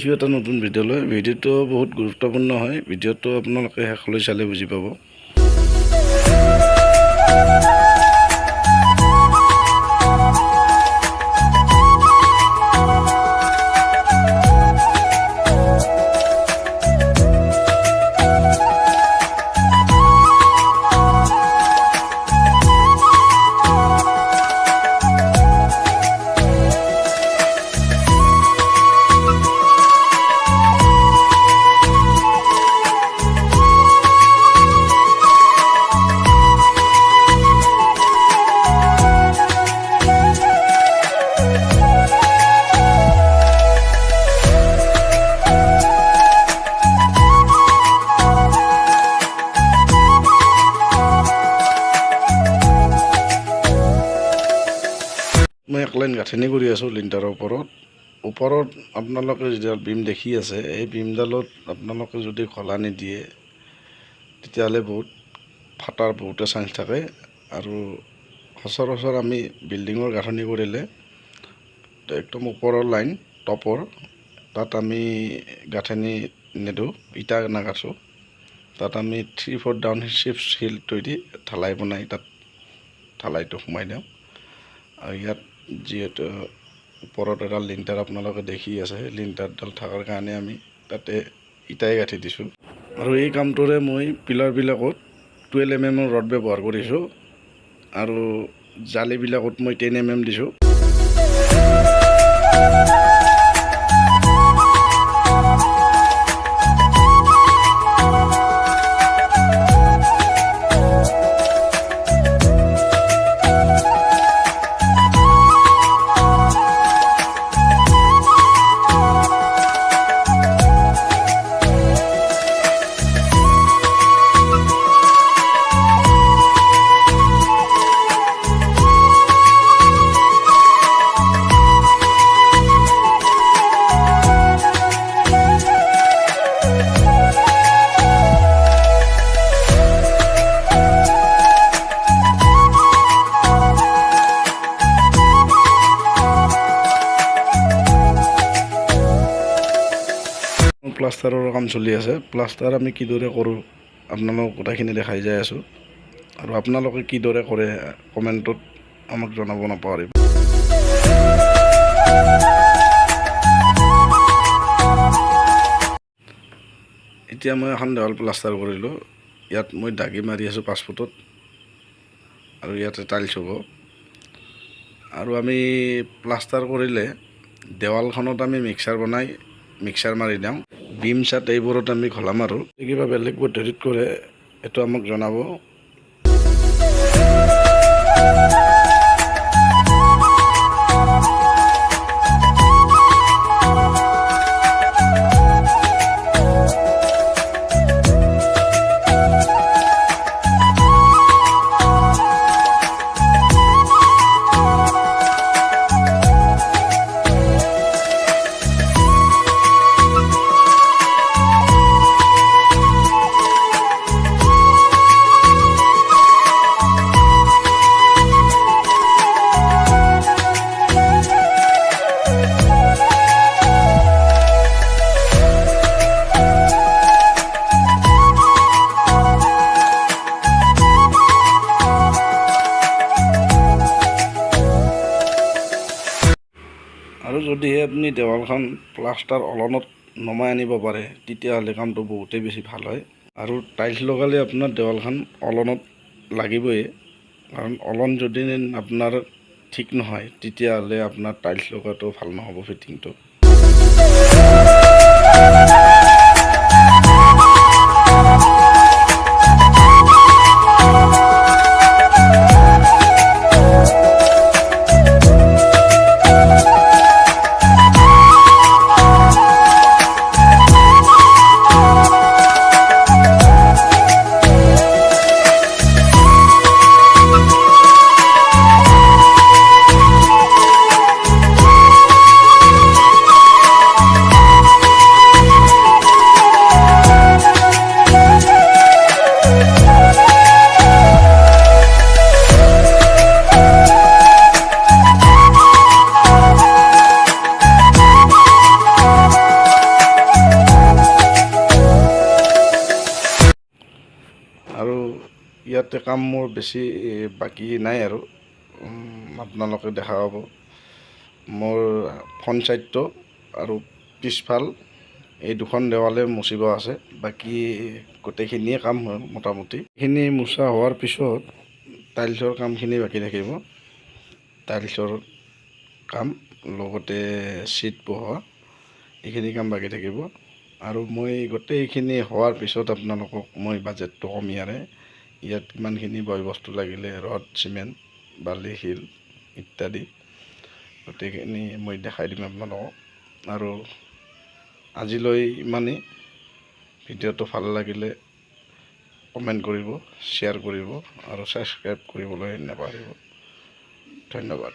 আহিছোঁ এটা নতুন ভিডিঅ'লৈ। ভিডিঅ'টো বহুত গুৰুত্বপূৰ্ণ হয়, ভিডিঅ'টো আপোনালোকে শেষলৈ চালে বুজি পাব। মই এক লাইন গাঁথনি কৰি আছোঁ লিণ্টাৰৰ ওপৰত আপোনালোকে যিডাল বিম দেখি আছে, এই বিমডালত আপোনালোকে যদি খলা নিদিয়ে তেতিয়াহ'লে বহুত ফাটাৰ বহুতে চান্স থাকে। আৰু সচৰাচৰ আমি বিল্ডিঙৰ গাঁথনি কৰিলে একদম ওপৰৰ লাইন টপৰ তাত আমি গাঁথনি নিদিওঁ, ইটা নাগাছোঁ। তাত আমি 3-4 ডাউন চিপছ শিল তৈরি ঢালাই বনাই তাত ঢালাইটো সোমাই দিওঁ। আৰু ইয়াত যিহেতু ওপৰত এডাল লিণ্টাৰ আপোনালোকে দেখি আছে, লিণ্টাৰডাল থকাৰ কাৰণে আমি তাতে ইটাই গাঁঠি দিছোঁ। আৰু এই কামটোৰে মই পিলাৰবিলাকত 12 mm ৰড ব্যৱহাৰ কৰিছোঁ আৰু জালিবিলাকত মই 10 mm দিছোঁ। প্লাষ্টাৰৰ কাম চলি আছে। প্লাষ্টাৰ আমি কিদৰে কৰোঁ আপোনালোকক গোটেইখিনি দেখাই যাই আছোঁ, আৰু আপোনালোকে কিদৰে কৰে কমেণ্টত আমাক জনাব নাপাহৰিব। এতিয়া মই এখন দেৱাল প্লাষ্টাৰ কৰিলোঁ। ইয়াত মই দাগি মাৰি আছোঁ 5 ফুটত, আৰু ইয়াতে টাইলছ হ'ব। আৰু আমি প্লাষ্টাৰ কৰিলে দেৱালখনত আমি মিক্সাৰ মাৰি দিওঁ। বিম চাট এইবোৰত আমি ঘলা মাৰোঁ। কিবা বেলেগ পদ্ধতিত কৰে এইটো আমাক জনাব। আৰু যদিহে আপুনি দেৱালখন প্লাষ্টাৰ অলনত নমাই আনিব পাৰে তেতিয়াহ'লে কামটো বহুতেই বেছি ভাল হয়। আৰু টাইলছ লগালে আপোনাৰ দেৱালখন অলনত লাগিবই, কাৰণ অলন যদি আপোনাৰ ঠিক নহয় তেতিয়াহ'লে আপোনাৰ টাইলছ লগাটো ভাল নহ'ব ফিটিংটো। ইয়াতে কাম মোৰ বেছি বাকী নাই আৰু আপোনালোকে দেখা পাব মোৰ ফ্ৰণ্ট ছাইডটো আৰু পিছফাল এই দুখন দেৱালে মুচিব আছে, বাকী গোটেইখিনিয়ে কাম হয় মোটামুটি। এইখিনি মোচা হোৱাৰ পিছত টাইলছৰ কামখিনি বাকী থাকিব, টাইলছৰ কাম লগতে চিট বহোৱা এইখিনি কাম বাকী থাকিব। আৰু মই গোটেইখিনি হোৱাৰ পিছত আপোনালোকক মই বাজেটটো কমিয়াৰে ইয়াত কিমানখিনি বয় বস্তু লাগিলে ৰড, চিমেণ্ট, বালি, শিল ইত্যাদি গোটেইখিনি মই দেখাই দিম আপোনালোকক। আৰু আজিলৈ ইমানেই। ভিডিঅ'টো ভাল লাগিলে কমেণ্ট কৰিব, শ্বেয়াৰ কৰিব আৰু ছাবস্ক্ৰাইব কৰিবলৈ নাপাহৰিব। ধন্যবাদ।